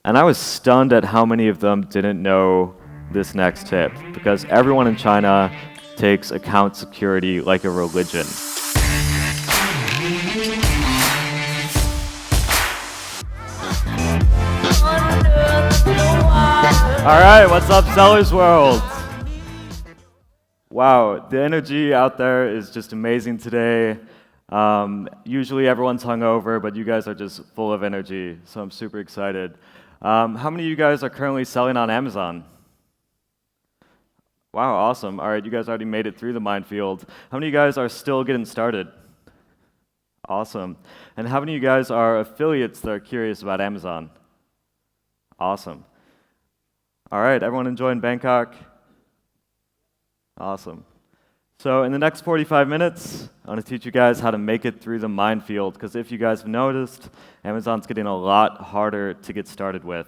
And I was stunned at how many of them didn't know this next tip, because everyone in China takes account security like a religion. All right, what's up, Sellers World? Wow, the energy out there is just amazing today. Usually everyone's hungover, but you guys are just full of energy, so I'm super excited. How many of you guys are currently selling on Amazon? Wow, awesome. All right, you guys already made it through the minefield. How many of you guys are still getting started? Awesome. And how many of you guys are affiliates that are curious about Amazon? Awesome. All right, everyone enjoying Bangkok? Awesome. So in the next 45 minutes, I want to teach you guys how to make it through the minefield, because if you guys have noticed, Amazon's getting a lot harder to get started with.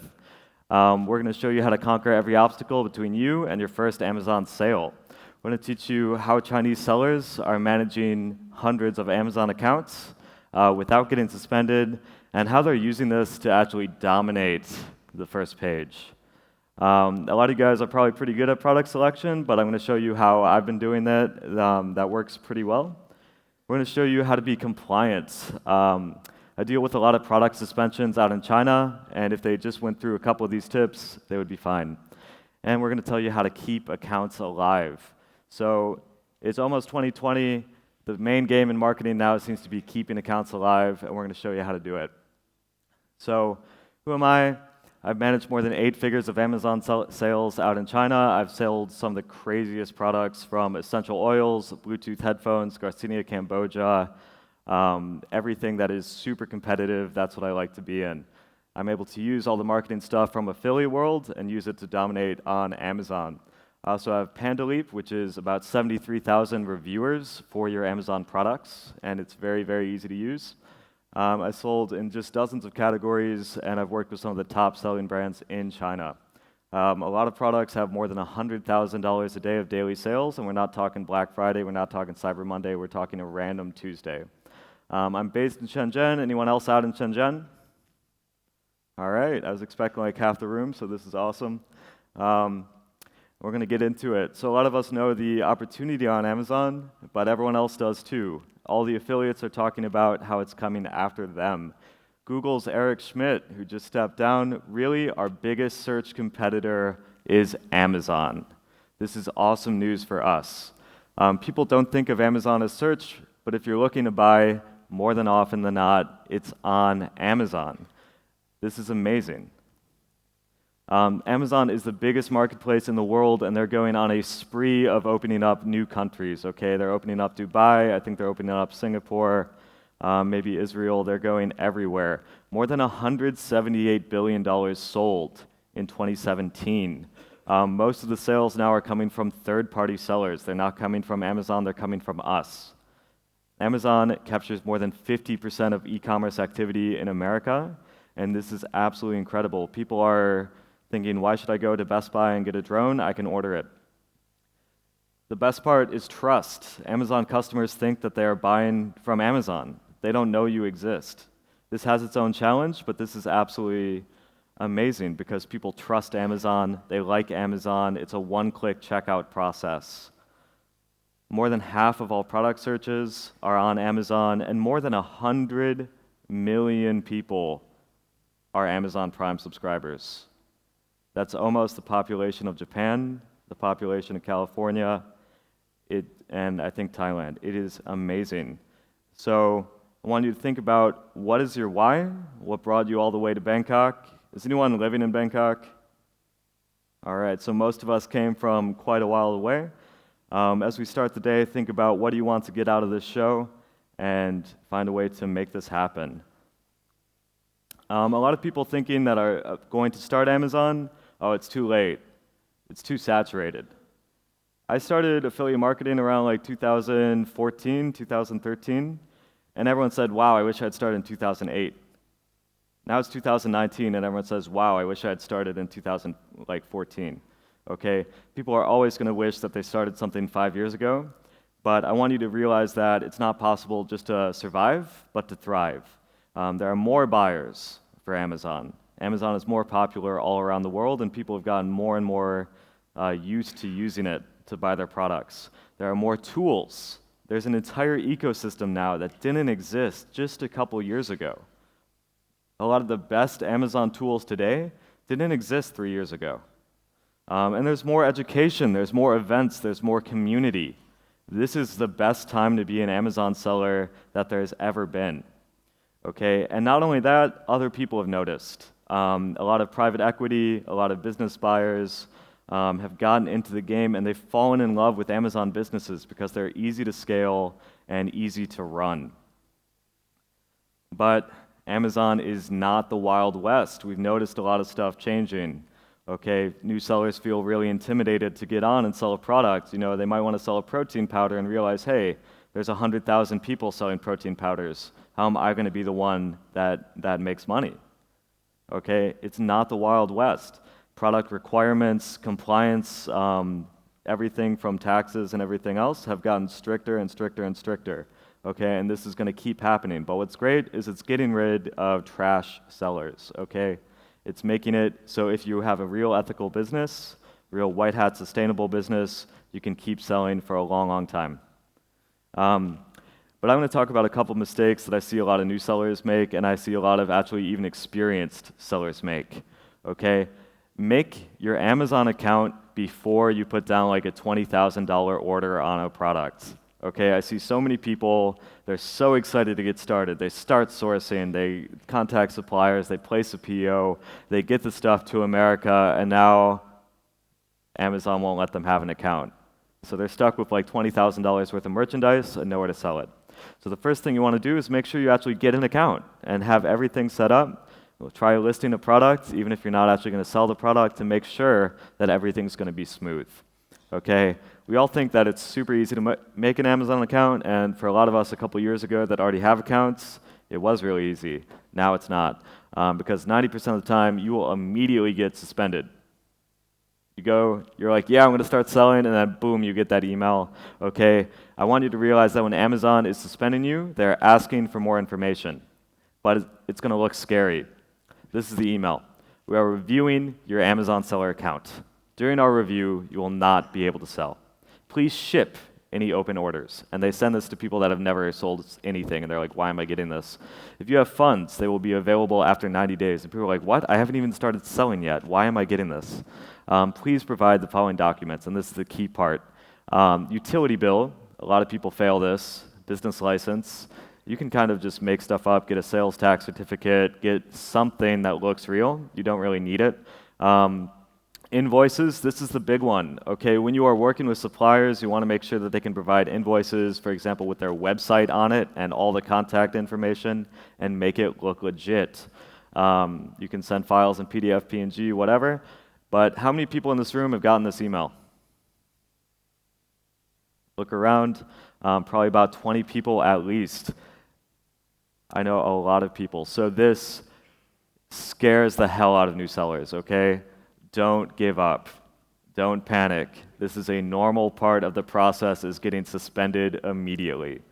We're going to show you how to conquer every obstacle between you and your first Amazon sale. We're going to teach you how Chinese sellers are managing hundreds of Amazon accounts without getting suspended, and how they're using this to actually dominate the first page. A lot of you guys are probably pretty good at product selection, but I'm going to show you how I've been doing that. That works pretty well. We're going to show you how to be compliant. I deal with a lot of product suspensions out in China, and if they just went through a couple of these tips, they would be fine. And we're going to tell you how to keep accounts alive. So it's almost 2020. The main game in marketing now seems to be keeping accounts alive, and we're going to show you how to do it. So who am I? I've managed more than 8 figures of Amazon sales out in China. I've sold some of the craziest products, from essential oils, Bluetooth headphones, Garcinia Cambogia, everything that is super competitive. That's what I like to be in. I'm able to use all the marketing stuff from affiliate world and use it to dominate on Amazon. I also have PandaLeap, which is about 73,000 reviewers for your Amazon products, and it's very, very easy to use. I sold in just dozens of categories, and I've worked with some of the top selling brands in China. A lot of products have more than $100,000 a day of daily sales, and we're not talking Black Friday, we're not talking Cyber Monday, we're talking a random Tuesday. I'm based in Shenzhen. Anyone else out in Shenzhen? All right, I was expecting like half the room, so this is awesome. We're going to get into it. So a lot of us know the opportunity on Amazon, but everyone else does too. All the affiliates are talking about how it's coming after them. Google's Eric Schmidt, who just stepped down, really our biggest search competitor is Amazon. This is awesome news for us. People don't think of Amazon as search, but if you're looking to buy, more than often than not, it's on Amazon. This is amazing. Amazon is the biggest marketplace in the world, and they're going on a spree of opening up new countries, okay? They're opening up Dubai, I think they're opening up Singapore, maybe Israel. They're going everywhere. More than $178 billion sold in 2017. Most of the sales now are coming from third-party sellers. They're not coming from Amazon, they're coming from us. Amazon captures more than 50% of e-commerce activity in America, and this is absolutely incredible. People are thinking, why should I go to Best Buy and get a drone? I can order it. The best part is trust. Amazon customers think that they are buying from Amazon. They don't know you exist. This has its own challenge, but this is absolutely amazing because people trust Amazon, they like Amazon, it's a one-click checkout process. More than half of all product searches are on Amazon, and more than 100 million people are Amazon Prime subscribers. That's almost the population of Japan, the population of California, and I think Thailand. It is amazing. So I want you to think about, what is your why? What brought you all the way to Bangkok? Is anyone living in Bangkok? All right, so most of us came from quite a while away. As we start the day, think about, what do you want to get out of this show, and find a way to make this happen. A lot of people thinking that are going to start Amazon, oh, it's too late. It's too saturated. I started affiliate marketing around like 2014, 2013, and everyone said, wow, I wish I had started in 2008. Now it's 2019, and everyone says, wow, I wish I had started in 2014. Okay? People are always going to wish that they started something 5 years ago, but I want you to realize that it's not possible just to survive, but to thrive. There are more buyers for Amazon. Amazon is more popular all around the world, and people have gotten more and more used to using it to buy their products. There are more tools. There's an entire ecosystem now that didn't exist just a couple years ago. A lot of the best Amazon tools today didn't exist 3 years ago. And there's more education, there's more events, there's more community. This is the best time to be an Amazon seller that there's ever been. Okay, and not only that, other people have noticed. A lot of private equity, a lot of business buyers have gotten into the game, and they've fallen in love with Amazon businesses because they're easy to scale and easy to run. But Amazon is not the Wild West. We've noticed a lot of stuff changing. Okay, new sellers feel really intimidated to get on and sell a product. You know, they might want to sell a protein powder and realize, hey, there's 100,000 people selling protein powders. How am I going to be the one that makes money? Okay, it's not the Wild West. Product requirements, compliance, everything from taxes and everything else have gotten stricter and stricter and stricter. Okay, and this is going to keep happening. But what's great is it's getting rid of trash sellers. Okay, it's making it so if you have a real ethical business, real white hat sustainable business, you can keep selling for a long, long time. But I'm going to talk about a couple mistakes that I see a lot of new sellers make, and I see a lot of actually even experienced sellers make. Okay, make your Amazon account before you put down like a $20,000 order on a product. Okay, I see so many people, they're so excited to get started. They start sourcing, they contact suppliers, they place a PO, they get the stuff to America, and now Amazon won't let them have an account. So they're stuck with like $20,000 worth of merchandise and nowhere to sell it. So the first thing you want to do is make sure you actually get an account and have everything set up. We'll try listing a product, even if you're not actually going to sell the product, to make sure that everything's going to be smooth. Okay, we all think that it's super easy to make an Amazon account, and for a lot of us a couple years ago that already have accounts, it was really easy. Now it's not, because 90% of the time you will immediately get suspended. You go, you're like, yeah, I'm going to start selling, and then boom, you get that email. Okay, I want you to realize that when Amazon is suspending you, they're asking for more information, but it's going to look scary. This is the email. We are reviewing your Amazon seller account. During our review, you will not be able to sell. Please ship any open orders. And they send this to people that have never sold anything, and they're like, why am I getting this? If you have funds, they will be available after 90 days. And people are like, what? I haven't even started selling yet. Why am I getting this? Please provide the following documents, and this is the key part. Utility bill, a lot of people fail this. Business license. You can kind of just make stuff up, get a sales tax certificate, get something that looks real. You don't really need it. Invoices, this is the big one. Okay, when you are working with suppliers, you want to make sure that they can provide invoices, for example, with their website on it and all the contact information, and make it look legit. You can send files in PDF, PNG, whatever. But how many people in this room have gotten this email? Look around, probably about 20 people at least. I know a lot of people. So this scares the hell out of new sellers, okay? Don't give up. Don't panic. This is a normal part of the process, is getting suspended immediately.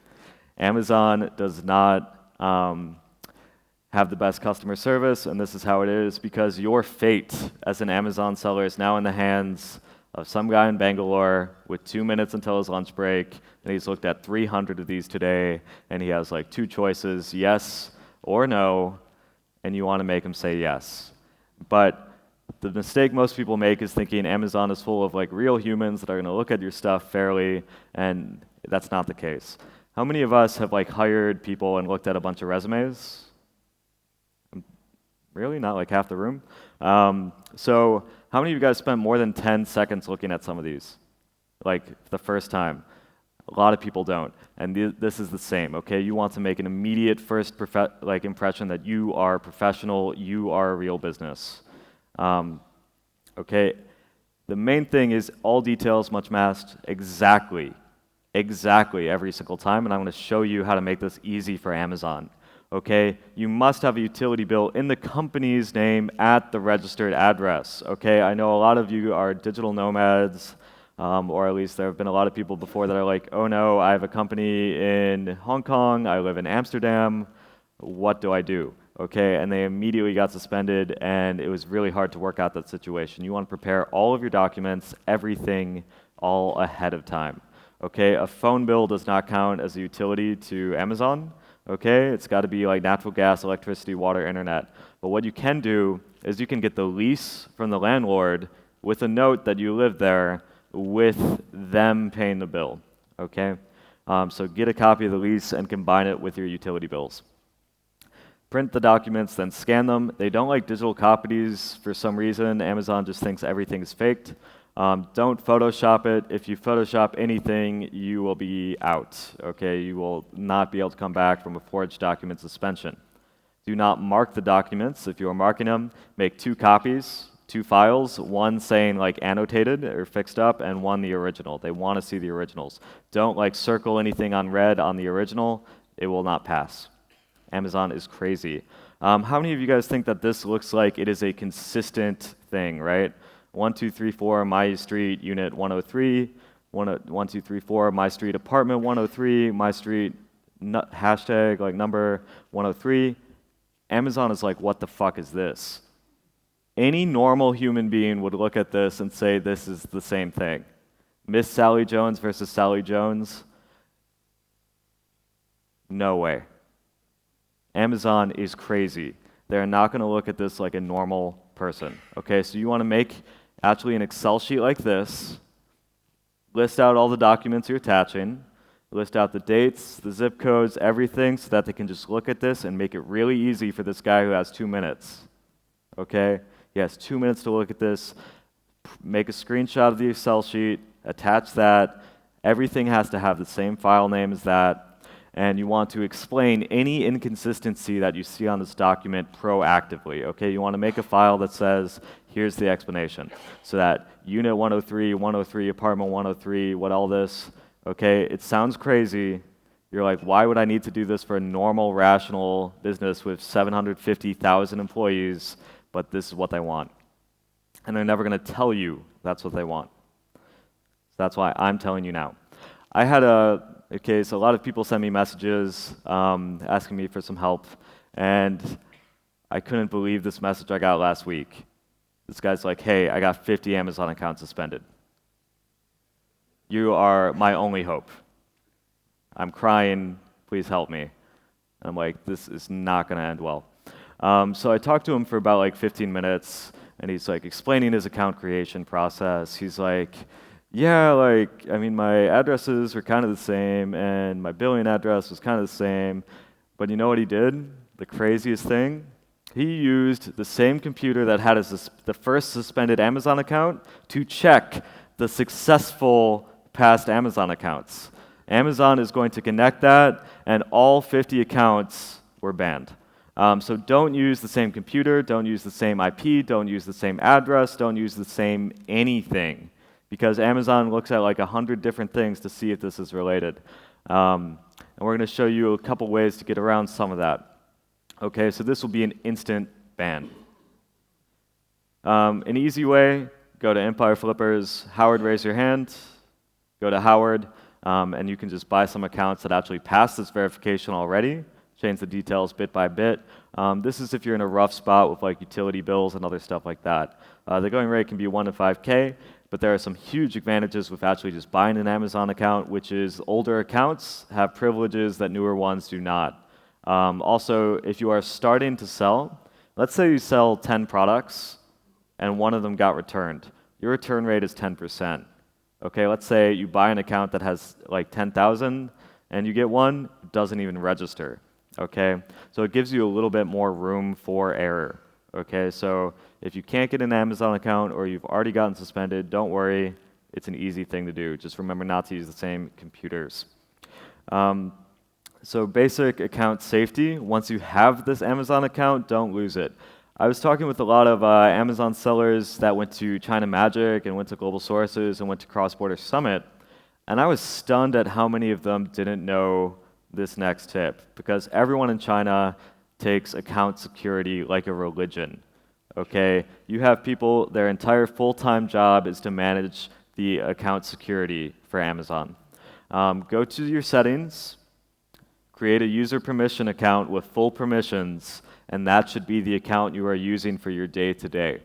Amazon does not have the best customer service, and this is how it is, because your fate as an Amazon seller is now in the hands of some guy in Bangalore with 2 minutes until his lunch break, and he's looked at 300 of these today, and he has like 2 choices, yes or no, and you want to make him say yes. But the mistake most people make is thinking Amazon is full of like real humans that are going to look at your stuff fairly, and that's not the case. How many of us have like hired people and looked at a bunch of resumes? Really? Not like half the room? So how many of you guys spent more than 10 seconds looking at some of these? Like the first time? A lot of people don't. And this is the same, okay? You want to make an immediate first impression that you are professional, you are a real business. Okay? The main thing is all details much masked exactly every single time, and I'm going to show you how to make this easy for Amazon. Okay, you must have a utility bill in the company's name at the registered address. Okay, I know a lot of you are digital nomads, or at least there have been a lot of people before that are like, oh no, I have a company in Hong Kong, I live in Amsterdam, what do I do? okay, and they immediately got suspended, and it was really hard to work out that situation. You want to prepare all of your documents, everything, all ahead of time. Okay, a phone bill does not count as a utility to Amazon. Okay, it's got to be like natural gas, electricity, water, internet. But what you can do is you can get the lease from the landlord with a note that you live there with them paying the bill. Okay, so get a copy of the lease and combine it with your utility bills. Print the documents, then scan them. They don't like digital copies for some reason. Amazon just thinks everything is faked. Don't Photoshop it. If you Photoshop anything, you will be out. Okay, you will not be able to come back from a forged document suspension. Do not mark the documents. If you are marking them, make 2 copies, 2 files, one saying like annotated or fixed up, and one the original. They want to see the originals. Don't like circle anything on red on the original. It will not pass. Amazon is crazy. How many of you guys think that this looks like it is a consistent thing, right? 1, 2, 3, 4, my street, unit 103, 1, 2, 3, 4, my street, apartment 103, my street, hashtag, like number 103. Amazon is like, what the fuck is this? Any normal human being would look at this and say this is the same thing. Miss Sally Jones versus Sally Jones? No way. Amazon is crazy. They're not going to look at this like a normal person. Okay, so you want to make actually an Excel sheet like this, list out all the documents you're attaching, list out the dates, the zip codes, everything, so that they can just look at this and make it really easy for this guy who has 2 minutes. Okay, he has 2 minutes to look at this, make a screenshot of the Excel sheet, attach that. Everything has to have the same file name as that. And you want to explain any inconsistency that you see on this document proactively. Okay, you want to make a file that says, here's the explanation. So that unit 103, 103, apartment 103, what all this, okay, it sounds crazy. You're like, why would I need to do this for a normal, rational business with 750,000 employees, but this is what they want. And they're never going to tell you that's what they want. So that's why I'm telling you now. I had okay, so a lot of people send me messages asking me for some help, and I couldn't believe this message I got last week. This guy's like, hey, I got 50 Amazon accounts suspended. You are my only hope. I'm crying, please help me. And I'm like, this is not going to end well. So I talked to him for about like 15 minutes, and he's like explaining his account creation process. He's like, yeah, like, I mean, my addresses were kind of the same, and my billing address was kind of the same, but you know what he did? The craziest thing? He used the same computer that had the first suspended Amazon account to check the successful past Amazon accounts. Amazon is going to connect that, and all 50 accounts were banned. So don't use the same computer, don't use the same IP, don't use the same address, don't use the same anything, because Amazon looks at like 100 different things to see if this is related. And we're going to show you a couple ways to get around some of that. Okay, so this will be an instant ban. An easy way, go to Empire Flippers, Howard, raise your hand, go to Howard, and you can just buy some accounts that actually pass this verification already, change the details bit by bit. This is if you're in a rough spot with like utility bills and other stuff like that. The going rate can be 1 to 5K. But there are some huge advantages with actually just buying an Amazon account, which is older accounts have privileges that newer ones do not. Also, if you are starting to sell, let's say you sell 10 products and one of them got returned. Your return rate is 10%. Okay, let's say you buy an account that has like 10,000 and you get one, it doesn't even register. Okay, so it gives you a little bit more room for error. Okay, so if you can't get an Amazon account or you've already gotten suspended, don't worry. It's an easy thing to do. Just remember not to use the same computers. So basic account safety. Once you have this Amazon account, don't lose it. I was talking with a lot of Amazon sellers that went to China Magic and went to Global Sources and went to Cross Border Summit, and I was stunned at how many of them didn't know this next tip, because everyone in China takes account security like a religion. Okay, you have people, their entire full-time job is to manage the account security for Amazon. Go to your settings, create a user permission account with full permissions, and that should be the account you are using for your day-to-day.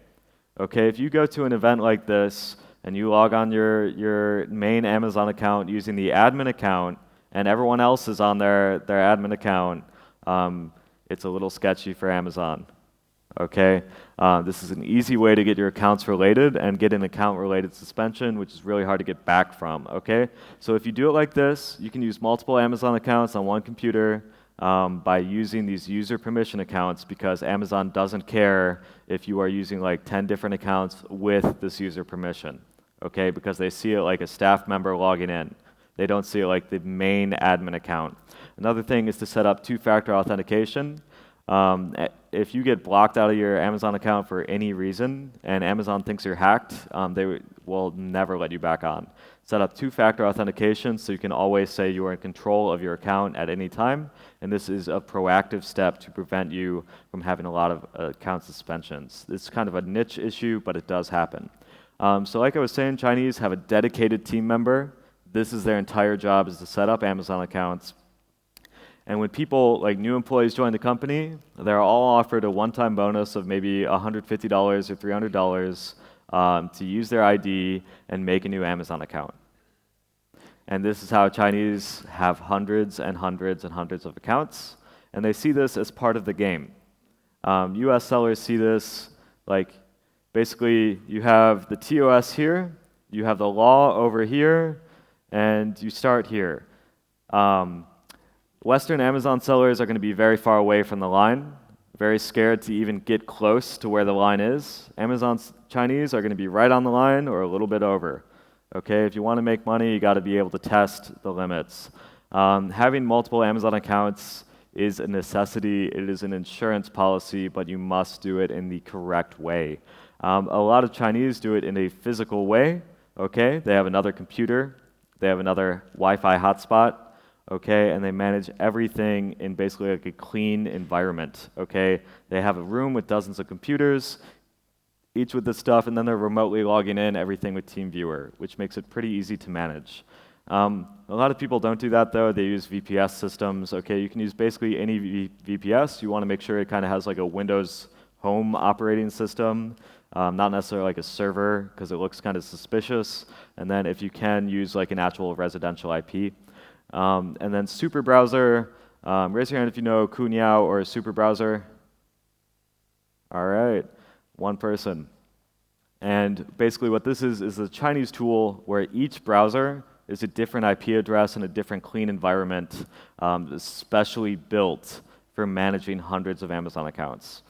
Okay, if you go to an event like this and you log on your main Amazon account using the admin account, and everyone else is on their admin account, it's a little sketchy for Amazon. Okay, this is an easy way to get your accounts related and get an account-related suspension, which is really hard to get back from. Okay, so if you do it like this, you can use multiple Amazon accounts on one computer by using these user permission accounts, because Amazon doesn't care if you are using like 10 different accounts with this user permission. Okay, because they see it like a staff member logging in. They don't see it like the main admin account. Another thing is to set up two-factor authentication. If you get blocked out of your Amazon account for any reason and Amazon thinks you're hacked, they will never let you back on. Set up two-factor authentication so you can always say you are in control of your account at any time, and this is a proactive step to prevent you from having a lot of account suspensions. It's kind of a niche issue, but it does happen. So like I was saying, Chinese have a dedicated team member. This is their entire job, is to set up Amazon accounts. And when people, like new employees, join the company, they're all offered a one-time bonus of maybe $150 or $300 to use their ID and make a new Amazon account. And this is how Chinese have hundreds and hundreds and hundreds of accounts, and they see this as part of the game. US sellers see this like, basically, you have the TOS here, you have the law over here, and you start here. Western Amazon sellers are going to be very far away from the line, very scared to even get close to where the line is. Amazon's Chinese are going to be right on the line or a little bit over. Okay, if you want to make money, you got to be able to test the limits. Having multiple Amazon accounts is a necessity. It is an insurance policy, but you must do it in the correct way. A lot of Chinese do it in a physical way. Okay, they have another computer, they have another Wi-Fi hotspot. Okay, and they manage everything in basically like a clean environment. Okay, they have a room with dozens of computers, each with this stuff, and then they're remotely logging in everything with TeamViewer, which makes it pretty easy to manage. A lot of people don't do that though. They use VPS systems. Okay, you can use basically any VPS. You want to make sure it kind of has like a Windows home operating system, not necessarily like a server, because it looks kind of suspicious. And then if you can, use like an actual residential IP. And then super browser, raise your hand if you know Kunyao or a super browser. All right, one person. And basically what this is a Chinese tool where each browser is a different IP address and a different clean environment, specially built for managing hundreds of Amazon accounts.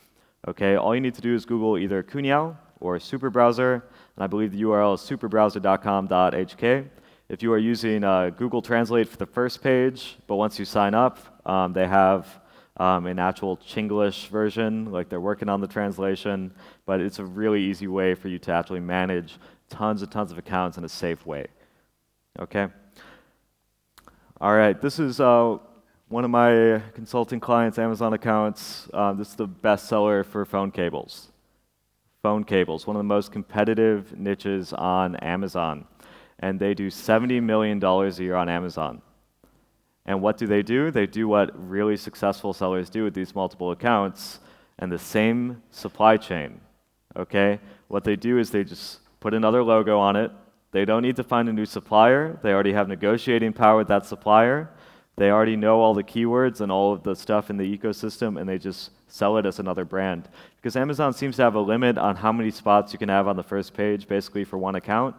Okay, all you need to do is Google either Kunyao or super browser, and I believe the URL is superbrowser.com.hk. If you are using Google Translate for the first page, but once you sign up, they have an actual Chinglish version, like they're working on the translation, but it's a really easy way for you to actually manage tons and tons of accounts in a safe way. Okay? All right, this is one of my consulting clients' Amazon accounts. This is the best seller for phone cables. Phone cables, one of the most competitive niches on Amazon. And they do $70 million a year on Amazon. And what do? They do what really successful sellers do with these multiple accounts and the same supply chain. Okay? What they do is they just put another logo on it. They don't need to find a new supplier. They already have negotiating power with that supplier. They already know all the keywords and all of the stuff in the ecosystem, and they just sell it as another brand. Because Amazon seems to have a limit on how many spots you can have on the first page, basically for one account.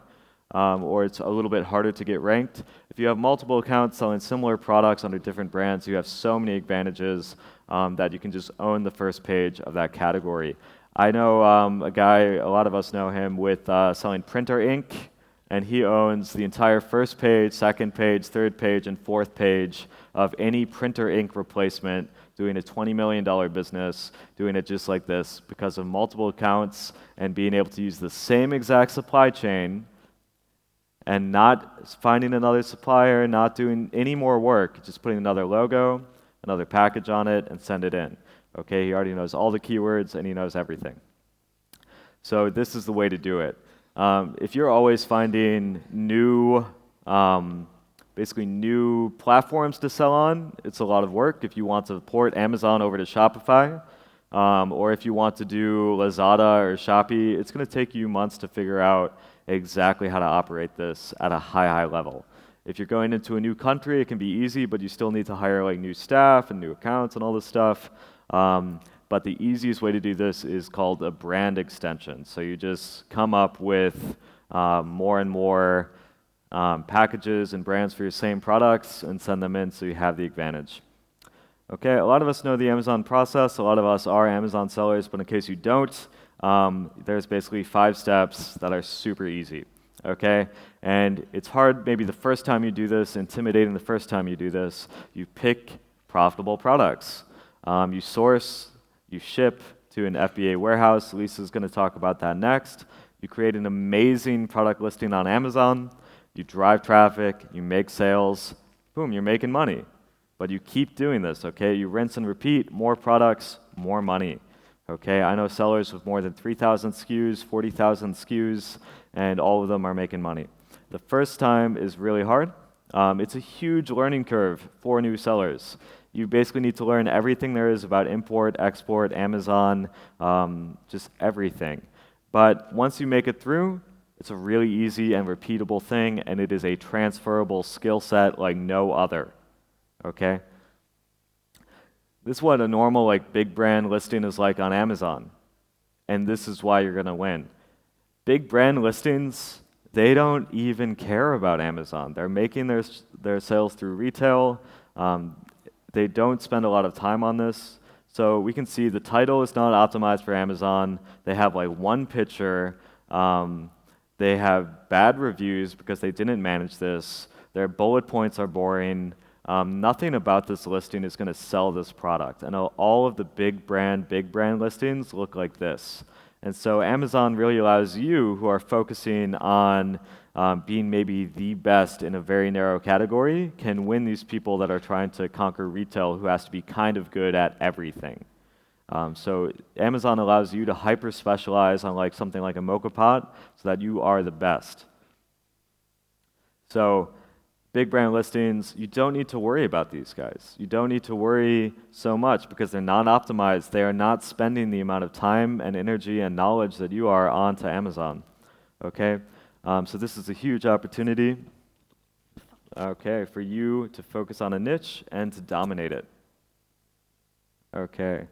Or it's a little bit harder to get ranked. If you have multiple accounts selling similar products under different brands, you have so many advantages that you can just own the first page of that category. I know a guy, a lot of us know him, with selling printer ink, and he owns the entire first page, second page, third page, and fourth page of any printer ink replacement, doing a $20 million business, doing it just like this because of multiple accounts and being able to use the same exact supply chain and not finding another supplier, not doing any more work, just putting another logo, another package on it, and send it in. Okay, he already knows all the keywords, and he knows everything. So this is the way to do it. If you're always finding new, basically new platforms to sell on, it's a lot of work. If you want to port Amazon over to Shopify, or if you want to do Lazada or Shopee, it's going to take you months to figure out exactly how to operate this at a high level. If you're going into a new country, it can be easy, but you still need to hire like new staff and new accounts and all this stuff. But the easiest way to do this is called a brand extension. So you just come up with more and more packages and brands for your same products and send them in so you have the advantage. Okay, a lot of us know the Amazon process. A lot of us are Amazon sellers, but in case you don't, there's basically 5 steps that are super easy. Okay, and it's hard maybe the first time you do this, intimidating the first time you do this. You pick profitable products. You source, you ship to an FDA warehouse. Lisa's going to talk about that next. You create an amazing product listing on Amazon. You drive traffic, you make sales, boom, you're making money. But you keep doing this, okay? You rinse and repeat, more products, more money, okay? I know sellers with more than 3,000 SKUs, 40,000 SKUs, and all of them are making money. The first time is really hard. It's a huge learning curve for new sellers. You basically need to learn everything there is about import, export, Amazon, just everything. But once you make it through, it's a really easy and repeatable thing, and it is a transferable skill set like no other. Okay? This is what a normal like big brand listing is like on Amazon. And this is why you're going to win. Big brand listings, they don't even care about Amazon. They're making their sales through retail. They don't spend a lot of time on this. So we can see the title is not optimized for Amazon. They have like one picture. They have bad reviews because they didn't manage this. Their bullet points are boring. Nothing about this listing is going to sell this product. And all of the big brand listings look like this. And so Amazon really allows you, who are focusing on being maybe the best in a very narrow category, can win these people that are trying to conquer retail, who has to be kind of good at everything. So Amazon allows you to hyper specialize on like something like a mocha pot so that you are the best. So big brand listings, you don't need to worry about these guys. You don't need to worry so much because they're not optimized. They are not spending the amount of time and energy and knowledge that you are onto Amazon. Okay? So this is a huge opportunity, okay, for you to focus on a niche and to dominate it. Okay.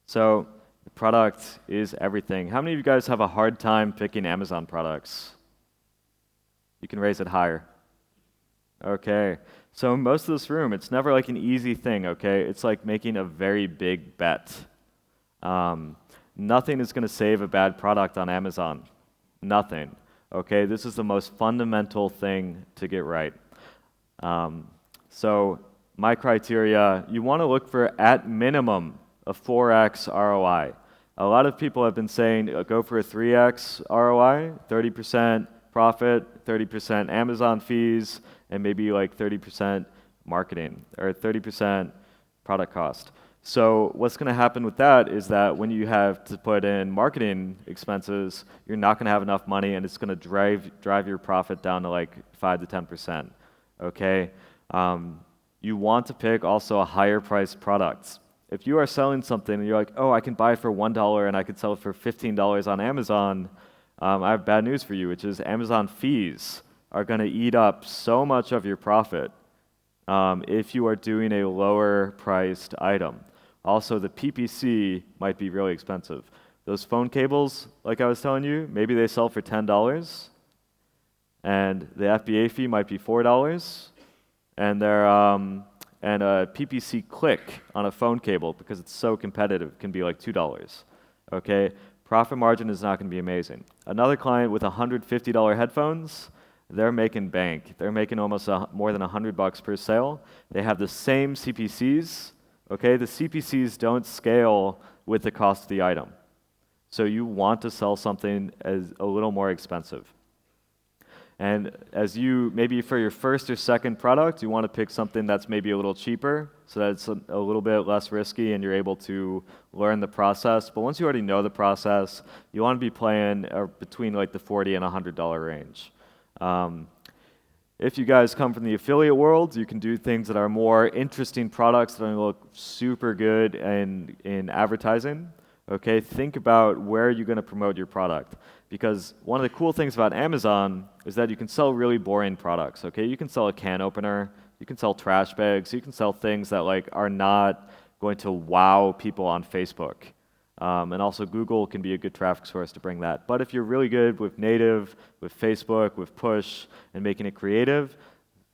So the product is everything. How many of you guys have a hard time picking Amazon products? You can raise it higher. Okay. So in most of this room, it's never like an easy thing, okay? It's like making a very big bet. Nothing is going to save a bad product on Amazon. Nothing. Okay? This is the most fundamental thing to get right. So my criteria, you want to look for at minimum a 4x ROI. A lot of people have been saying go for a 3x ROI, 30% profit, 30% Amazon fees, and maybe like 30% marketing or 30% product cost. So what's going to happen with that is that when you have to put in marketing expenses, you're not going to have enough money, and it's going to drive your profit down to like 5 to 10%. Okay? You want to pick also a higher priced product. If you are selling something and you're like, oh, I can buy it for $1 and I could sell it for $15 on Amazon, I have bad news for you, which is Amazon fees are going to eat up so much of your profit if you are doing a lower priced item. Also, the PPC might be really expensive. Those phone cables, like I was telling you, maybe they sell for $10, and the FBA fee might be $4, and and a PPC click on a phone cable, because it's so competitive, can be like $2. Okay, profit margin is not going to be amazing. Another client with $150 headphones, they're making bank. They're making almost more than $100 per sale. They have the same CPCs. Okay, the CPCs don't scale with the cost of the item. So you want to sell something as a little more expensive. And as you, maybe for your first or second product, you want to pick something that's maybe a little cheaper so that it's a little bit less risky and you're able to learn the process. But once you already know the process, you want to be playing between like the $40 and $100 range. If you guys come from the affiliate world, you can do things that are more interesting products that are going to look super good in advertising. Okay, think about where you're going to promote your product. Because one of the cool things about Amazon is that you can sell really boring products. Okay, you can sell a can opener, you can sell trash bags, you can sell things that like are not going to wow people on Facebook. And also Google can be a good traffic source to bring that. But if you're really good with native, with Facebook, with push, and making it creative,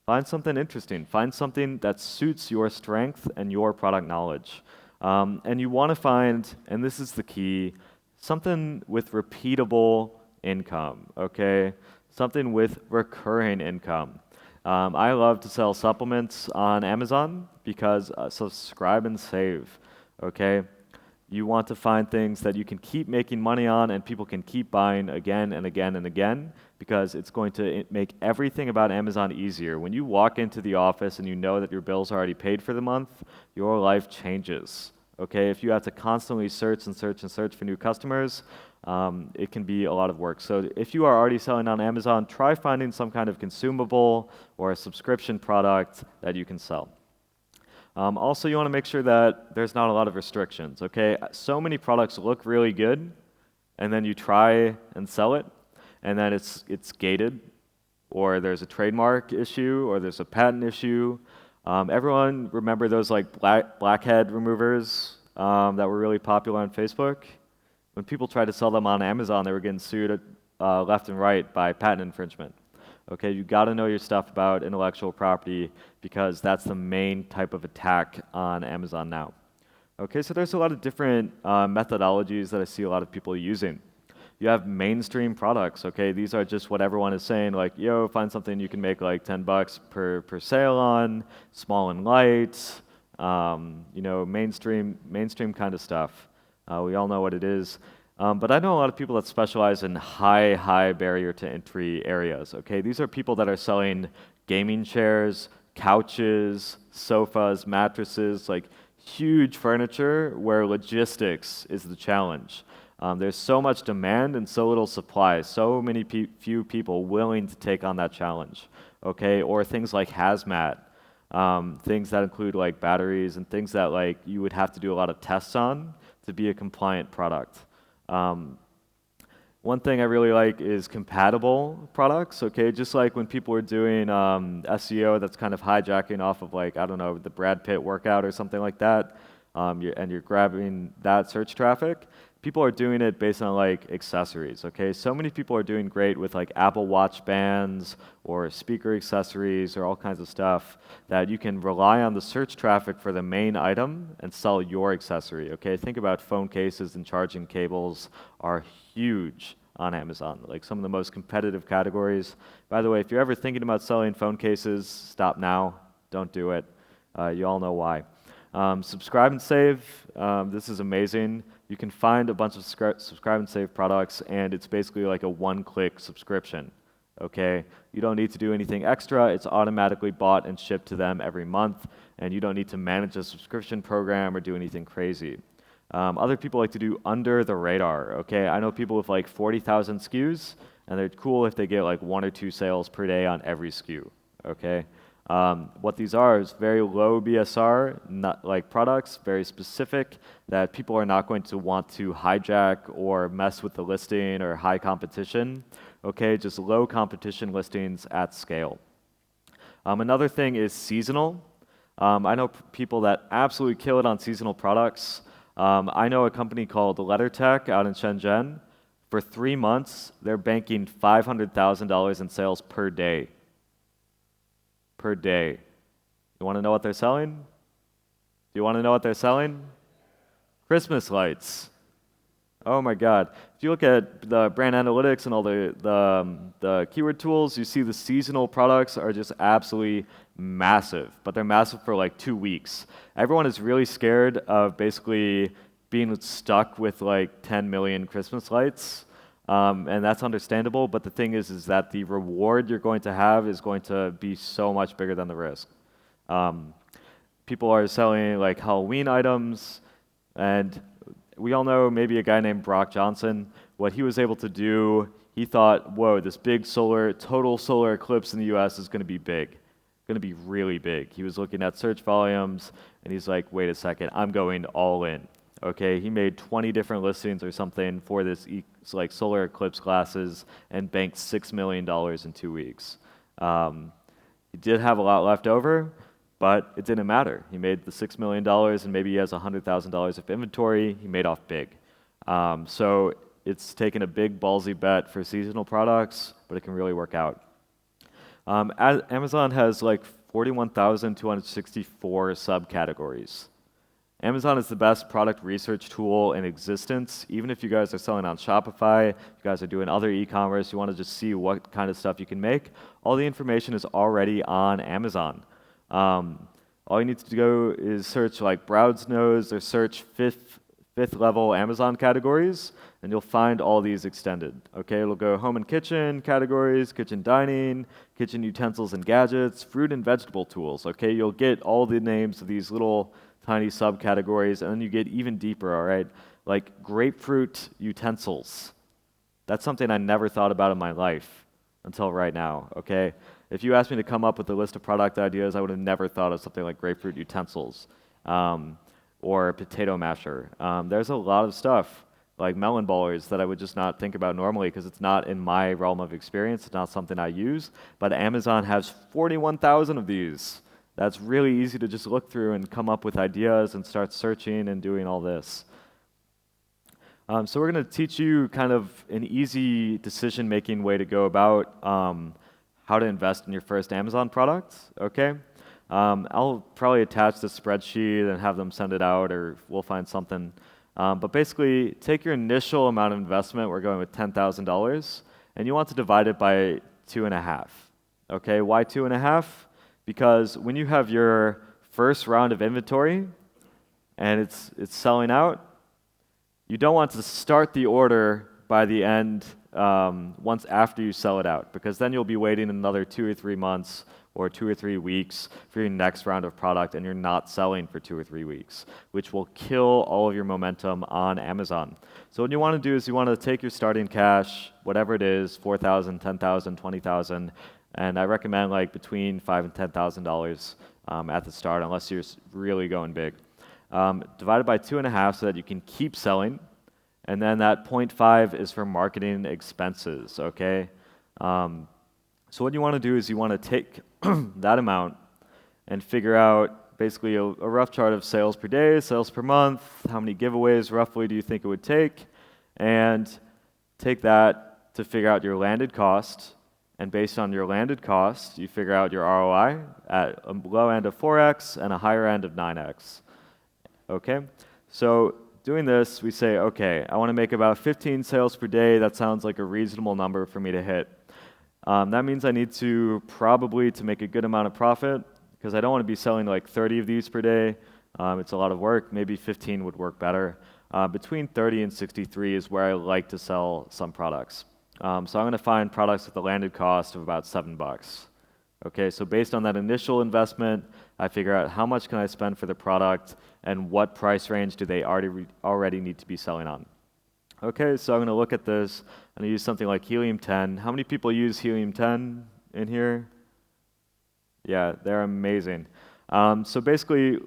find something interesting. Find something that suits your strength and your product knowledge. And you want to find, and this is the key, something with repeatable income, okay? Something with recurring income. I love to sell supplements on Amazon because subscribe and save, okay? You want to find things that you can keep making money on and people can keep buying again and again and again because it's going to make everything about Amazon easier. When you walk into the office and you know that your bills are already paid for the month, your life changes. Okay, if you have to constantly search and search and search for new customers, it can be a lot of work. So if you are already selling on Amazon, try finding some kind of consumable or a subscription product that you can sell. Also, you want to make sure that there's not a lot of restrictions, okay? So many products look really good, and then you try and sell it, and then it's gated, or there's a trademark issue, or there's a patent issue. Everyone remember those like blackhead removers that were really popular on Facebook? When people tried to sell them on Amazon, they were getting sued left and right by patent infringement. Okay, you got to know your stuff about intellectual property because that's the main type of attack on Amazon now. Okay, so there's a lot of different methodologies that I see a lot of people using. You have mainstream products, okay? These are just what everyone is saying, like, yo, find something you can make like $10 per sale on, small and light, you know, mainstream kind of stuff. We all know what it is. But I know a lot of people that specialize in high barrier to entry areas, okay? These are people that are selling gaming chairs, couches, sofas, mattresses, like huge furniture where logistics is the challenge. There's so much demand and so little supply, so many few people willing to take on that challenge, okay? Or things like hazmat, things that include like batteries and things that like you would have to do a lot of tests on to be a compliant product. One thing I really like is compatible products, okay? Just like when people are doing SEO that's kind of hijacking off of like, I don't know, the Brad Pitt workout or something like that, and you're grabbing that search traffic, people are doing it based on like accessories, okay? So many people are doing great with like Apple Watch bands or speaker accessories or all kinds of stuff that you can rely on the search traffic for the main item and sell your accessory, okay? Think about phone cases and charging cables are huge on Amazon, like some of the most competitive categories. By the way, if you're ever thinking about selling phone cases, stop now, don't do it. You all know why. Subscribe and save, this is amazing. You can find a bunch of subscribe and save products, and it's basically like a one-click subscription, okay? You don't need to do anything extra. It's automatically bought and shipped to them every month, and you don't need to manage a subscription program or do anything crazy. Other people like to do under the radar, okay? I know people with like 40,000 SKUs, and they're cool if they get like 1 or 2 sales per day on every SKU, okay? What these are is very low BSR, not like products, very specific, that people are not going to want to hijack or mess with the listing or high competition. Okay, just low competition listings at scale. Another thing is seasonal. I know people that absolutely kill it on seasonal products. I know a company called LetterTech out in Shenzhen. For 3 months, they're banking $500,000 in sales per day. Per day. You want to know what they're selling? Do you want to know what they're selling? Christmas lights. Oh my God. If you look at the brand analytics and all the keyword tools, you see the seasonal products are just absolutely massive, but they're massive for like 2 weeks. Everyone is really scared of basically being stuck with like 10 million Christmas lights. And that's understandable, but the thing is that the reward you're going to have is going to be so much bigger than the risk. People are selling like Halloween items, and we all know maybe a guy named Brock Johnson. what he was able to do, he thought, whoa, this big total solar eclipse in the US is going to be big, going to be really big. He was looking at search volumes, and he's like, wait a second, I'm going all in. Okay, he made 20 different listings or something for this like solar eclipse glasses and banked $6 million in 2 weeks. He did have a lot left over, but it didn't matter. He made the $6 million, and maybe he has $100,000 of inventory. He made off big. So it's taken a big ballsy bet for seasonal products, but it can really work out. Amazon has like 41,264 subcategories. Amazon is the best product research tool in existence. Even if you guys are selling on Shopify, you guys are doing other e-commerce, you want to just see what kind of stuff you can make, all the information is already on Amazon. All you need to go is search like Browse Knows or search fifth level Amazon categories, and you'll find all these extended. Okay, it'll go home and kitchen categories, kitchen dining, kitchen utensils and gadgets, fruit and vegetable tools. Okay, you'll get all the names of these little tiny subcategories, and then you get even deeper, all right? Like grapefruit utensils. That's something I never thought about in my life until right now, okay? If you asked me to come up with a list of product ideas, I would have never thought of something like grapefruit utensils or potato masher. There's a lot of stuff like melon ballers that I would just not think about normally because it's not in my realm of experience. It's not something I use, but Amazon has 41,000 of these. That's really easy to just look through and come up with ideas and start searching and doing all this. So we're going to teach you kind of an easy decision-making way to go about how to invest in your first Amazon product, okay? I'll probably attach the spreadsheet and have them send it out, or we'll find something. But basically, take your initial amount of investment, we're going with $10,000, and you want to divide it by 2.5. Okay, why 2.5? Because when you have your first round of inventory and it's selling out, you don't want to start the order by the end once after you sell it out, because then you'll be waiting another 2 or 3 months or 2 or 3 weeks for your next round of product, and you're not selling for 2 or 3 weeks, which will kill all of your momentum on Amazon. So what you want to do is you want to take your starting cash, whatever it is, $4,000, $10,000, $20,000, and I recommend like between $5,000 and $10,000 at the start, unless you're really going big. Divided by 2.5 so that you can keep selling, and then that 0.5 is for marketing expenses, okay? So what you want to do is you want to take that amount and figure out basically a rough chart of sales per day, sales per month, how many giveaways roughly do you think it would take, and take that to figure out your landed cost. And based on your landed cost, you figure out your ROI at a low end of 4x and a higher end of 9x. Okay? So doing this, we say, okay, I want to make about 15 sales per day. That sounds like a reasonable number for me to hit. That means I need to probably, to make a good amount of profit, because I don't want to be selling like 30 of these per day. It's a lot of work. Maybe 15 would work better. Between 30 and 63 is where I like to sell some products. So I'm going to find products with a landed cost of about $7. Okay, so based on that initial investment, I figure out how much can I spend for the product and what price range do they already need to be selling on. Okay, so I'm going to look at this. I'm going to use something like helium-10. How many people use helium-10 in here? Yeah, they're amazing. So basically,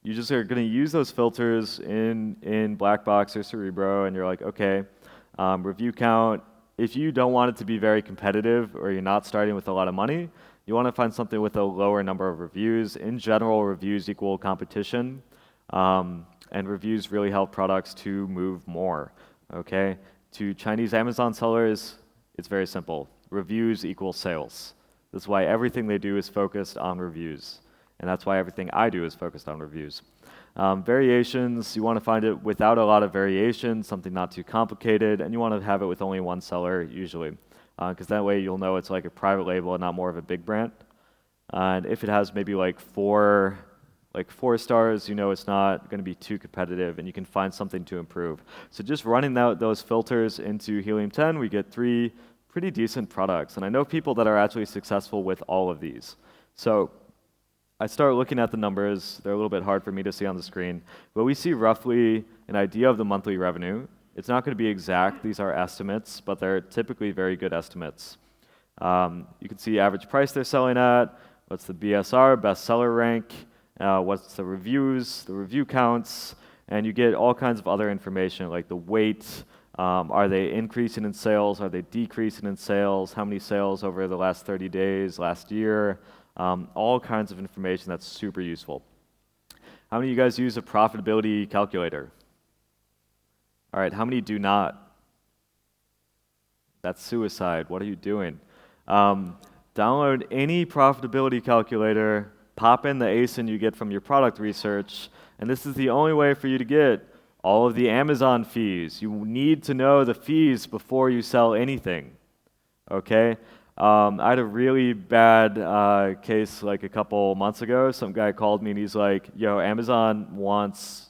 you just are going to use those filters in Black Box or Cerebro, and you're like, okay, review count. If you don't want it to be very competitive or you're not starting with a lot of money, you want to find something with a lower number of reviews. In general, reviews equal competition, and reviews really help products to move more. Okay? To Chinese Amazon sellers, it's very simple. Reviews equal sales. That's why everything they do is focused on reviews. And that's why everything I do is focused on reviews. Variations, you want to find it without a lot of variation, something not too complicated, and you want to have it with only one seller usually, because that way you'll know it's like a private label and not more of a big brand. And if it has maybe like four stars, you know it's not going to be too competitive, and you can find something to improve. So just running out those filters into Helium-10, we get 3 pretty decent products, and I know people that are actually successful with all of these. So I start looking at the numbers. They're a little bit hard for me to see on the screen, but we see roughly an idea of the monthly revenue, It's not going to be exact. These are estimates, but they're typically very good estimates. You can see average price they're selling at, what's the BSR, bestseller rank, what's the reviews, the review counts, and you get all kinds of other information like the weight, are they increasing in sales, are they decreasing in sales, how many sales over the last 30 days, last year, all kinds of information that's super useful. How many of you guys use a profitability calculator? All right, how many do not? That's suicide. What are you doing? Download any profitability calculator, pop in the ASIN you get from your product research, and this is the only way for you to get all of the Amazon fees. You need to know the fees before you sell anything, okay? I had a really bad case like a couple months ago. Some guy called me and he's like, yo, Amazon wants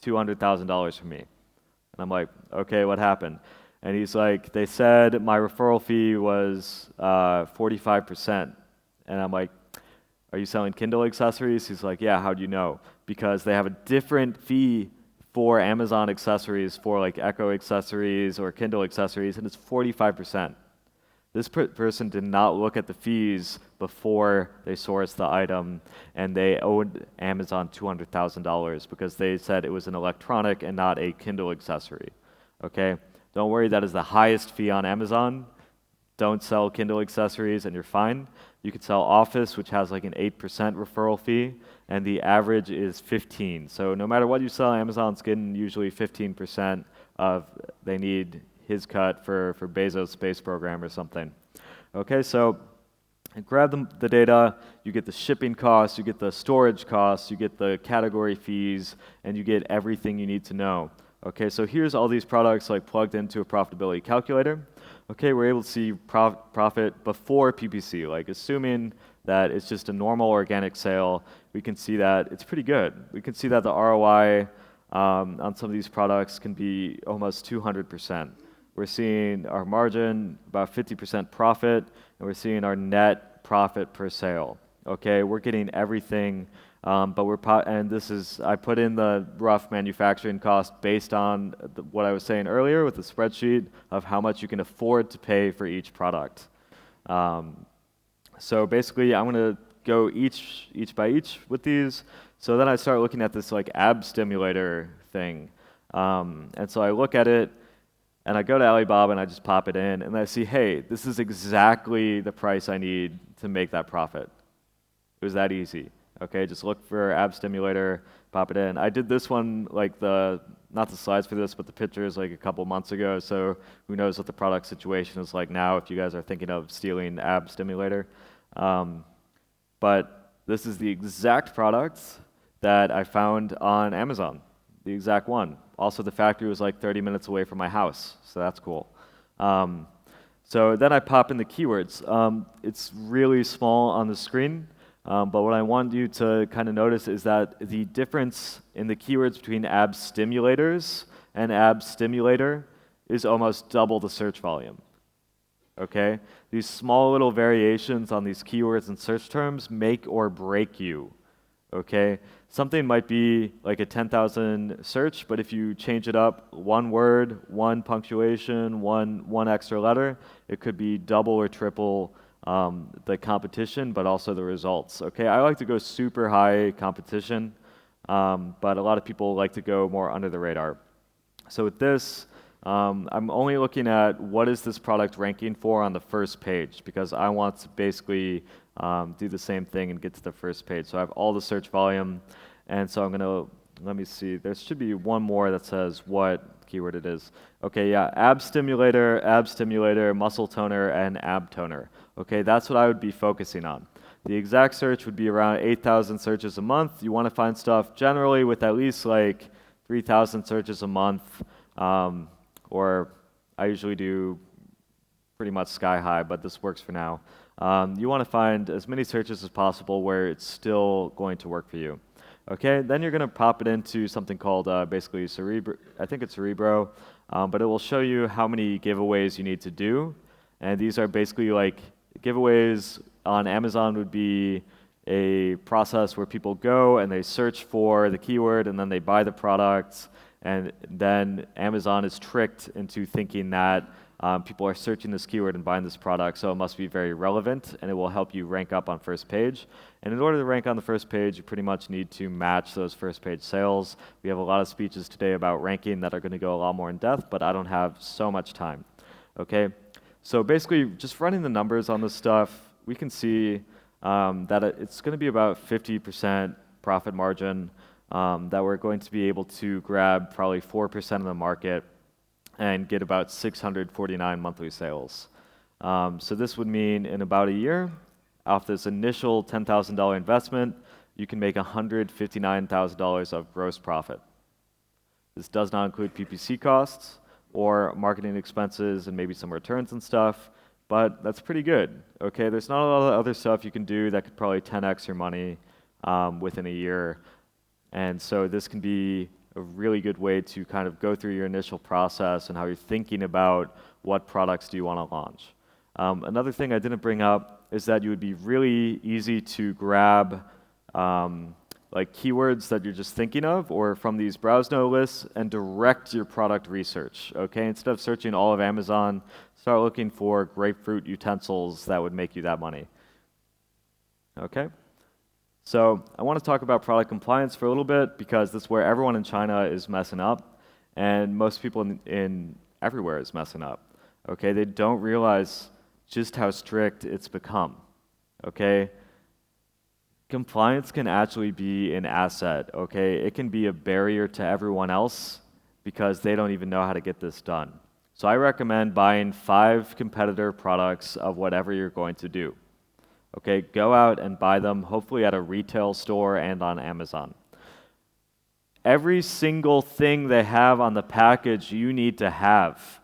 $200,000 from me. And I'm like, okay, what happened? And he's like, they said my referral fee was 45%. And I'm like, are you selling Kindle accessories? He's like, yeah, how do you know? Because they have a different fee for Amazon accessories, for like Echo accessories or Kindle accessories, and it's 45%. This person did not look at the fees before they sourced the item, and they owed Amazon $200,000 because they said it was an electronic and not a Kindle accessory. Okay? Don't worry, that is the highest fee on Amazon. Don't sell Kindle accessories and you're fine. You could sell Office, which has like an 8% referral fee, and the average is 15. So no matter what you sell, Amazon's getting usually 15% of, they need his cut for Bezos' space program or something. Okay, so grab the data, you get the shipping costs, you get the storage costs, you get the category fees, and you get everything you need to know. Okay, so here's all these products like plugged into a profitability calculator. Okay, we're able to see profit before PPC, like assuming that it's just a normal organic sale, we can see that it's pretty good. We can see that the ROI on some of these products can be almost 200%. We're seeing our margin about 50% profit, and we're seeing our net profit per sale. Okay, we're getting everything, and this is, I put in the rough manufacturing cost based on what I was saying earlier with the spreadsheet of how much you can afford to pay for each product. So basically, I'm going to go each by each with these. So then I start looking at this like ab stimulator thing, and so I look at it. And I go to Alibaba and I just pop it in and I see, hey, this is exactly the price I need to make that profit. It was that easy. Okay, just look for ab stimulator, pop it in. I did this one, like not the slides for this, but the pictures like a couple months ago, so who knows what the product situation is like now if you guys are thinking of stealing ab stimulator. But this is the exact product that I found on Amazon, the exact one. Also, the factory was like 30 minutes away from my house, so that's cool. So then I pop in the keywords. It's really small on the screen, but what I want you to kind of notice is that the difference in the keywords between ab stimulators and ab stimulator is almost double the search volume. Okay? These small little variations on these keywords and search terms make or break you. Okay? Something might be like a 10,000 search, but if you change it up one word, one punctuation, one extra letter, it could be double or triple the competition, but also the results. Okay, I like to go super high competition, but a lot of people like to go more under the radar. So with this, I'm only looking at what is this product ranking for on the first page, because I want to basically do the same thing and get to the first page. So I have all the search volume, and so I'm going to, let me see, there should be one more that says what keyword it is. Okay, yeah, ab stimulator, muscle toner, and ab toner. Okay, that's what I would be focusing on. The exact search would be around 8,000 searches a month. You want to find stuff generally with at least like 3,000 searches a month, or I usually do pretty much sky high, but this works for now. You want to find as many searches as possible where it's still going to work for you. Okay, then you're going to pop it into something called basically Cerebro, I think it's Cerebro, but it will show you how many giveaways you need to do. And these are basically like giveaways on Amazon would be a process where people go and they search for the keyword and then they buy the product And then Amazon is tricked into thinking that people are searching this keyword and buying this product, so it must be very relevant, and it will help you rank up on first page. And in order to rank on the first page, you pretty much need to match those first page sales. We have a lot of speeches today about ranking that are going to go a lot more in depth, but I don't have so much time. Okay, so basically, just running the numbers on this stuff, we can see that it's going to be about 50% profit margin, that we're going to be able to grab probably 4% of the market and get about 649 monthly sales. So this would mean in about a year, off this initial $10,000 investment, you can make $159,000 of gross profit. This does not include PPC costs or marketing expenses and maybe some returns and stuff, but that's pretty good. Okay, there's not a lot of other stuff you can do that could probably 10x your money within a year. And so this can be a really good way to kind of go through your initial process and how you're thinking about what products do you want to launch. Another thing I didn't bring up is that you would be really easy to grab like keywords that you're just thinking of or from these browse no lists and direct your product research. Okay, instead of searching all of Amazon, start looking for grapefruit utensils that would make you that money. Okay. So I want to talk about product compliance for a little bit because that's where everyone in China is messing up, and most people in everywhere is messing up. Okay, they don't realize just how strict it's become. Okay, compliance can actually be an asset. Okay, it can be a barrier to everyone else because they don't even know how to get this done. So I recommend buying 5 competitor products of whatever you're going to do. Okay, go out and buy them, hopefully at a retail store and on Amazon. Every single thing they have on the package you need to have.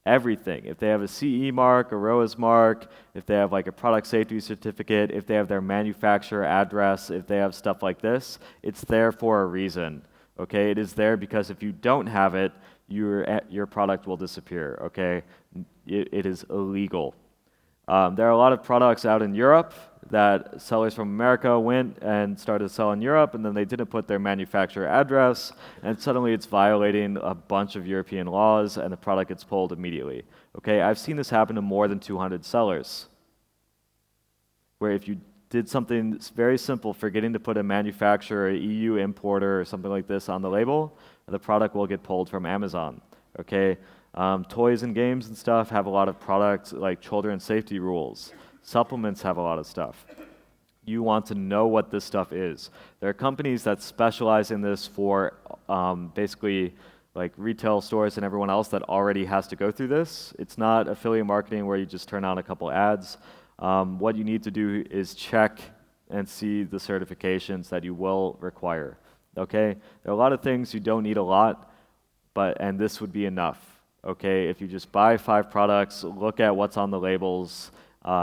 Everything. If they have a CE mark, a ROAS mark, if they have like a product safety certificate, if they have their manufacturer address, if they have stuff like this, it's there for a reason. Okay, it is there because if you don't have it, your product will disappear. Okay, it is illegal. There are a lot of products out in Europe that sellers from America went and started to sell in Europe, and then they didn't put their manufacturer address, and suddenly it's violating a bunch of European laws, and the product gets pulled immediately. Okay, I've seen this happen to more than 200 sellers, where if you did something very simple, forgetting to put a manufacturer, a EU importer, or something like this on the label, the product will get pulled from Amazon. Okay. Toys and games and stuff have a lot of products like children's safety rules. Supplements have a lot of stuff. You want to know what this stuff is. There are companies that specialize in this for basically like retail stores and everyone else that already has to go through this. It's not affiliate marketing where you just turn on a couple ads. What you need to do is check and see the certifications that you will require. Okay? There are a lot of things you don't need a lot, and this would be enough. Okay, if you just buy 5 products, look at what's on the labels,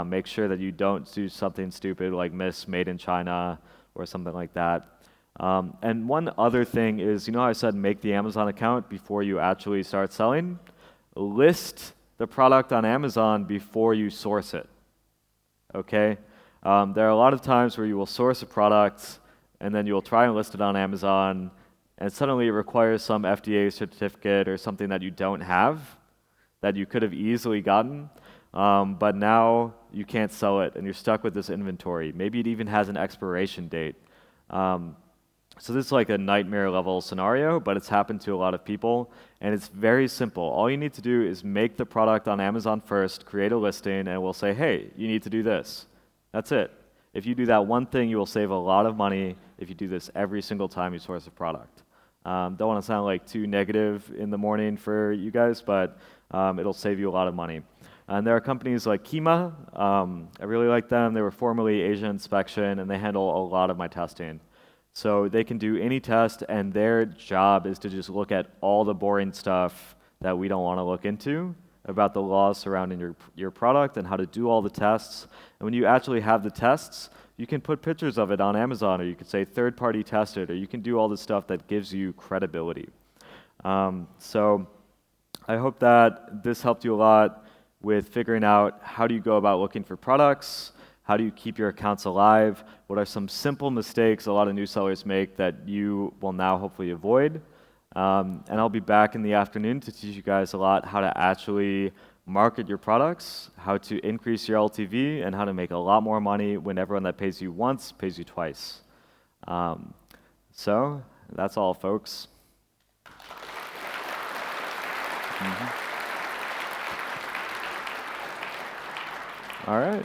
make sure that you don't do something stupid like miss made in China or something like that. And one other thing is, you know how I said make the Amazon account before you actually start selling? List the product on Amazon before you source it. Okay, there are a lot of times where you will source a product and then you'll try and list it on Amazon, and suddenly it requires some FDA certificate or something that you don't have, that you could have easily gotten, but now you can't sell it and you're stuck with this inventory. Maybe it even has an expiration date. So this is like a nightmare level scenario, but it's happened to a lot of people, and it's very simple. All you need to do is make the product on Amazon first, create a listing, and we'll say, hey, you need to do this. That's it. If you do that one thing, you will save a lot of money if you do this every single time you source a product. Don't want to sound like too negative in the morning for you guys, but it'll save you a lot of money. And there are companies like Kima. I really like them. They were formerly Asia Inspection, and they handle a lot of my testing. So they can do any test, and their job is to just look at all the boring stuff that we don't want to look into about the laws surrounding your product and how to do all the tests. And when you actually have the tests, you can put pictures of it on Amazon, or you could say third-party tested, or you can do all the stuff that gives you credibility. So I hope that this helped you a lot with figuring out how do you go about looking for products, how do you keep your accounts alive, what are some simple mistakes a lot of new sellers make that you will now hopefully avoid. And I'll be back in the afternoon to teach you guys a lot how to actually market your products, how to increase your LTV, and how to make a lot more money when everyone that pays you once pays you twice. So that's all, folks. All right.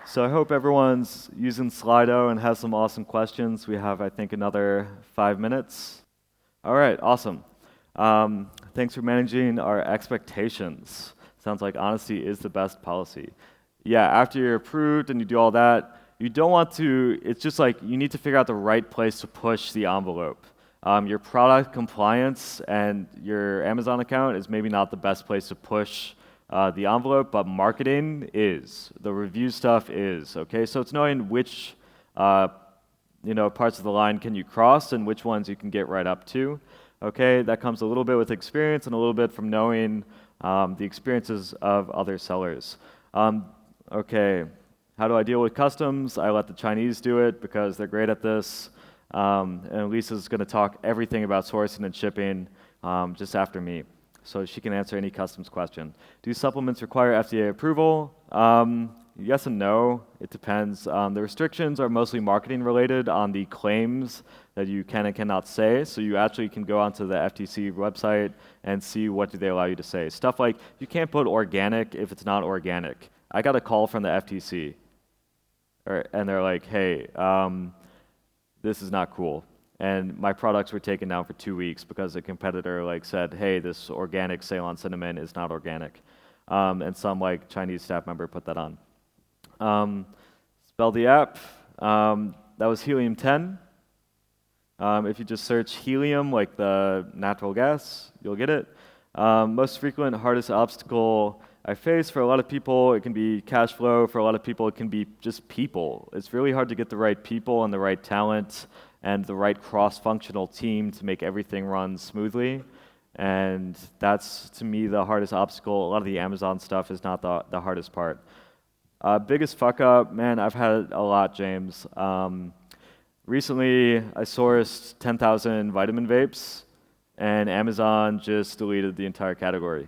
So I hope everyone's using Slido and has some awesome questions. We have, I think, another 5 minutes. All right, awesome. Thanks for managing our expectations. Sounds like honesty is the best policy. Yeah, after you're approved and you do all that, you don't want to, it's just like you need to figure out the right place to push the envelope. Your product compliance and your Amazon account is maybe not the best place to push the envelope, but marketing is. The review stuff is, okay? So it's knowing which parts of the line can you cross and which ones you can get right up to. Okay, that comes a little bit with experience and a little bit from knowing the experiences of other sellers. Okay, how do I deal with customs? I let the Chinese do it because they're great at this. And Lisa's going to talk everything about sourcing and shipping just after me, so she can answer any customs question. Do supplements require FDA approval? Yes and no. It depends. The restrictions are mostly marketing related on the claims that you can and cannot say. So you actually can go onto the FTC website and see what do they allow you to say. Stuff like you can't put organic if it's not organic. I got a call from the FTC, and they're like, hey, this is not cool. And my products were taken down for 2 weeks because a competitor said, hey, this organic Ceylon cinnamon is not organic. And some Chinese staff member put that on. Spell the app. That was helium 10. If you just search helium, like the natural gas, you'll get it. Most frequent, hardest obstacle I face for a lot of people, it can be cash flow. For a lot of people, it can be just people. It's really hard to get the right people and the right talent and the right cross-functional team to make everything run smoothly. And that's, to me, the hardest obstacle. A lot of the Amazon stuff is not the hardest part. Biggest fuck up, man, I've had a lot, James. Recently, I sourced 10,000 vitamin vapes, and Amazon just deleted the entire category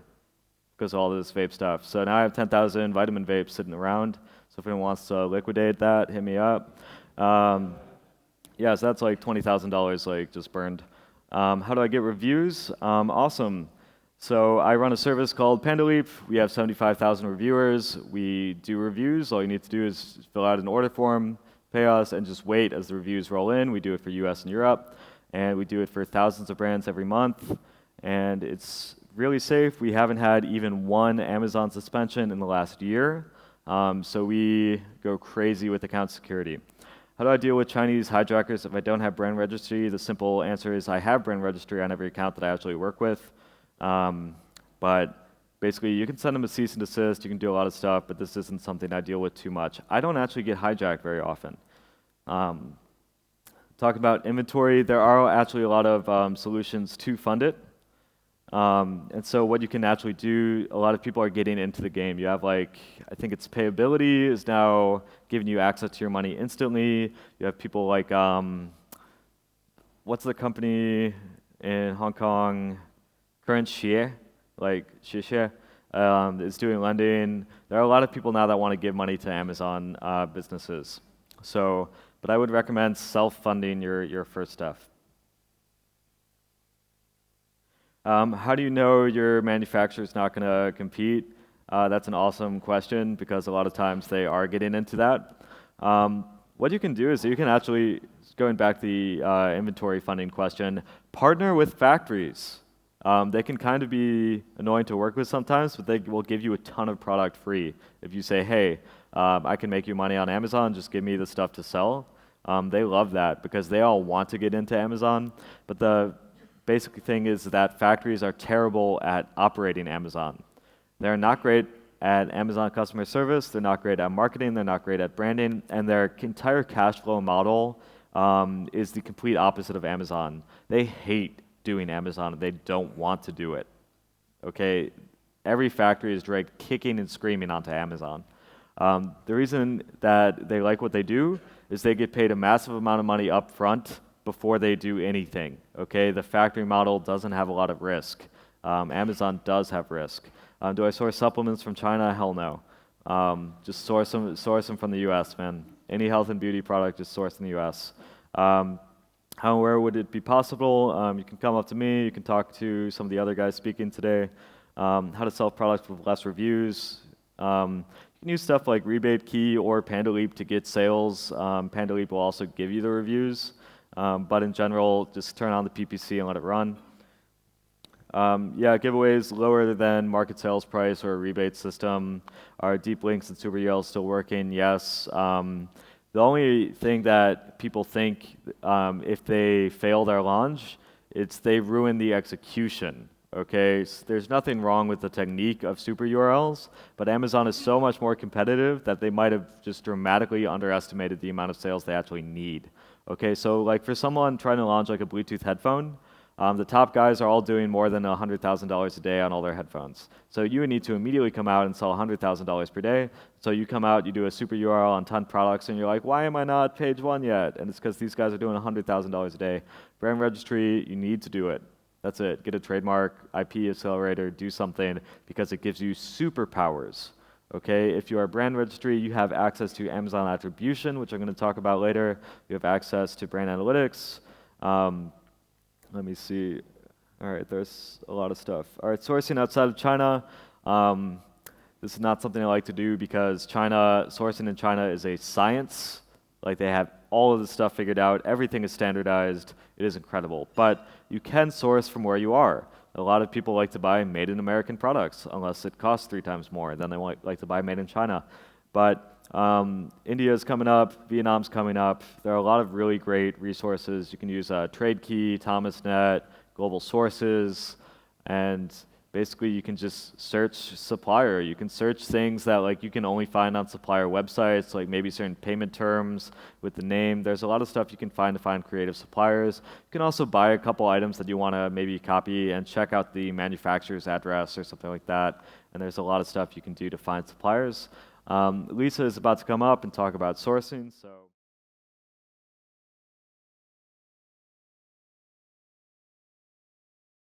because of all this vape stuff. So now I have 10,000 vitamin vapes sitting around. So if anyone wants to liquidate that, hit me up. Yeah, so that's like $20,000 just burned. How do I get reviews? Awesome. So I run a service called PandaLeap. We have 75,000 reviewers. We do reviews. All you need to do is fill out an order form, pay us, and just wait as the reviews roll in. We do it for US and Europe, and we do it for thousands of brands every month. And it's really safe. We haven't had even one Amazon suspension in the last year. So we go crazy with account security. How do I deal with Chinese hijackers if I don't have brand registry? The simple answer is I have brand registry on every account that I actually work with. But basically, you can send them a cease and desist. You can do a lot of stuff, but this isn't something I deal with too much. I don't actually get hijacked very often. Talking about inventory, there are actually a lot of solutions to fund it. And so what you can actually do, a lot of people are getting into the game. You have I think it's Payability is now giving you access to your money instantly. You have people like, what's the company in Hong Kong? Current Xie, Xie, is doing lending. There are a lot of people now that want to give money to Amazon businesses. So, but I would recommend self-funding your first stuff. How do you know your manufacturer is not going to compete? That's an awesome question because a lot of times they are getting into that. What you can do is you can actually, going back to the inventory funding question, partner with factories. They can kind of be annoying to work with sometimes, but they will give you a ton of product free. If you say, hey, I can make you money on Amazon, just give me the stuff to sell. They love that because they all want to get into Amazon. But the basic thing is that factories are terrible at operating Amazon. They're not great at Amazon customer service. They're not great at marketing. They're not great at branding. And their entire cash flow model is the complete opposite of Amazon. They hate doing Amazon, and they don't want to do it. Okay, every factory is dragged kicking and screaming onto Amazon. The reason that they like what they do is they get paid a massive amount of money up front before they do anything, okay? The factory model doesn't have a lot of risk. Amazon does have risk. Do I source supplements from China? Hell no. Just source them from the US, man. Any health and beauty product, just source in the US. How and where would it be possible? You can come up to me, you can talk to some of the other guys speaking today. How to sell products with less reviews. You can use stuff like Rebate Key or Pandaleap to get sales. Pandaleap will also give you the reviews, but in general, just turn on the PPC and let it run. Yeah, giveaways lower than market sales price or a rebate system. Are deep links and super URLs still working? Yes. The only thing that people think if they fail their launch, it's they ruin the execution. Okay, so there's nothing wrong with the technique of super URLs, but Amazon is so much more competitive that they might have just dramatically underestimated the amount of sales they actually need. Okay, so like for someone trying to launch like a Bluetooth headphone, the top guys are all doing more than $100,000 a day on all their headphones. So you would need to immediately come out and sell $100,000 per day. So you come out, you do a super URL on 10 products, and you're like, why am I not page 1 yet? And it's because these guys are doing $100,000 a day. Brand registry, you need to do it. That's it. Get a trademark, IP accelerator, do something, because it gives you superpowers. Okay, if you are a brand registry, you have access to Amazon attribution, which I'm going to talk about later. You have access to brand analytics. Let me see. All right, there's a lot of stuff. All right, sourcing outside of China. This is not something I like to do because sourcing in China is a science. Like they have all of the stuff figured out. Everything is standardized. It is incredible. But you can source from where you are. A lot of people like to buy made in American products unless it costs 3 times more. Then they like to buy made in China. But India is coming up, Vietnam's coming up. There are a lot of really great resources. You can use TradeKey, ThomasNet, Global Sources, and basically you can just search supplier. You can search things that like you can only find on supplier websites, like maybe certain payment terms with the name. There's a lot of stuff you can find to find creative suppliers. You can also buy a couple items that you want to maybe copy and check out the manufacturer's address or something like that. And there's a lot of stuff you can do to find suppliers. Lisa is about to come up and talk about sourcing. So.